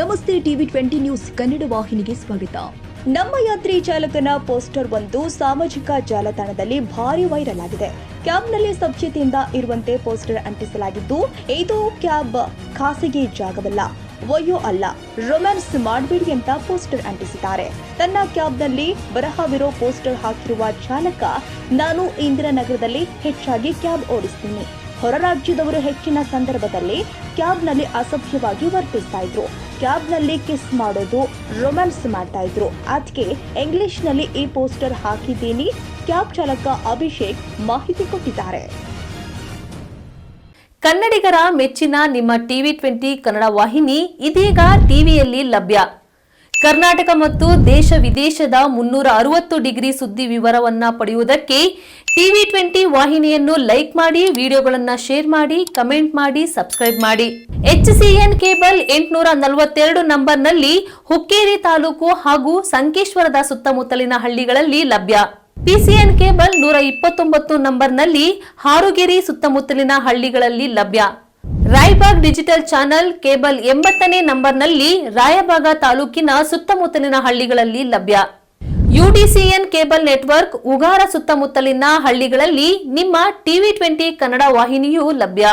ನಮಸ್ತೆ TV 20 news Kannada ವಾಹಿನಿಗೆ ಸ್ವಾಗತ. ನಮ್ಮ ಯಾತ್ರಿ ಚಾಲಕನ ಪೋಸ್ಟರ್ ಒಂದು ಸಾಮಾಜಿಕ ಜಾಲತಾಣದಲ್ಲಿ ಭಾರಿ ವೈರಲ್ ಆಗಿದೆ. ಕ್ಯಾಬ್ನಲ್ಲಿ ಸಭ್ಯತೆಯಿಂದ ಇರುವಂತೆ ಪೋಸ್ಟರ್ ಅಂಟಿಸಲಾಗಿದ್ದು, ಇದು ಕ್ಯಾಬ್ ಖಾಸಗಿ ಜಾಗವಲ್ಲ, ವಯೋ ಅಲ್ಲ, ರೊಮ್ಯಾನ್ಸ್ ಮಾಡಬೇಡಿ ಅಂತ ಪೋಸ್ಟರ್ ಅಂಟಿಸಿದ್ದಾರೆ. ತನ್ನ ಕ್ಯಾಬ್ನಲ್ಲಿ ಬರಹವಿರೋ ಪೋಸ್ಟರ್ ಹಾಕಿರುವ ಚಾಲಕ, ನಾನು ಇಂದಿರಾನಗರದಲ್ಲಿ ಹೆಚ್ಚಾಗಿ ಕ್ಯಾಬ್ ಓಡಿಸ್ತೀನಿ. ಹೊರ ರಾಜ್ಯದವರು ಹೆಚ್ಚಿನ ಸಂದರ್ಭದಲ್ಲಿ ಕ್ಯಾಬ್ನಲ್ಲಿ ಅಸಭ್ಯವಾಗಿ ವರ್ತಿಸ್ತಾ ಇದ್ರು. ಕ್ಯಾಬ್ನಲ್ಲಿ ಕಿಸ್ ಮಾಡೋದು, ರೊಮ್ಯಾನ್ಸ್ ಮಾಡ್ತಾ ಇದ್ರು. ಅದಕ್ಕೆ ಇಂಗ್ಲಿಷ್ನಲ್ಲಿ ಈ ಪೋಸ್ಟರ್ ಹಾಕಿದ್ದೀನಿ. ಕ್ಯಾಬ್ ಚಾಲಕ ಅಭಿಷೇಕ್ ಮಾಹಿತಿ ಕೊಟ್ಟಿದ್ದಾರೆ. ಕನ್ನಡಿಗರ ಮೆಚ್ಚಿನ ನಿಮ್ಮ ಟಿವಿ 20 ಕನ್ನಡ ವಾಹಿನಿ ಇದೀಗ ಟಿವಿಯಲ್ಲಿ ಲಭ್ಯ. ಕರ್ನಾಟಕ ಮತ್ತು ದೇಶ ವಿದೇಶದ 360 ಡಿಗ್ರಿ ಸುದ್ದಿ ವಿವರವನ್ನ ಪಡೆಯುವುದಕ್ಕೆ ಟಿವಿ 20 ವಾಹಿನಿಯನ್ನು ಲೈಕ್ ಮಾಡಿ, ವಿಡಿಯೋಗಳನ್ನು ಶೇರ್ ಮಾಡಿ, ಕಮೆಂಟ್ ಮಾಡಿ, ಸಬ್ಸ್ಕ್ರೈಬ್ ಮಾಡಿ. HCN ಕೇಬಲ್ 842 ನಂಬರ್ನಲ್ಲಿ ಹುಕ್ಕೇರಿ ತಾಲೂಕು ಹಾಗೂ ಸಂಕೇಶ್ವರದ ಸುತ್ತಮುತ್ತಲಿನ ಹಳ್ಳಿಗಳಲ್ಲಿ ಲಭ್ಯ. PCN ಕೇಬಲ್ 129 ನಂಬರ್ನಲ್ಲಿ ಹಾರುಗೆರೆ ಸುತ್ತಮುತ್ತಲಿನ ಹಳ್ಳಿಗಳಲ್ಲಿ ಲಭ್ಯ. ರಾಯಬಾಗ್ ಡಿಜಿಟಲ್ ಚಾನೆಲ್ ಕೇಬಲ್ 80ನೇ ನಂಬರ್ನಲ್ಲಿ ರಾಯಬಾಗ ತಾಲೂಕಿನ ಸುತ್ತಮುತ್ತಲಿನ ಹಳ್ಳಿಗಳಲ್ಲಿ ಲಭ್ಯ. UDCN ಕೇಬಲ್ ನೆಟ್ವರ್ಕ್ ಉಗಾರ ಸುತ್ತಮುತ್ತಲಿನ ಹಳ್ಳಿಗಳಲ್ಲಿ ನಿಮ್ಮ ಟಿವಿ 20 ಕನ್ನಡ ವಾಹಿನಿಯೂ ಲಭ್ಯ.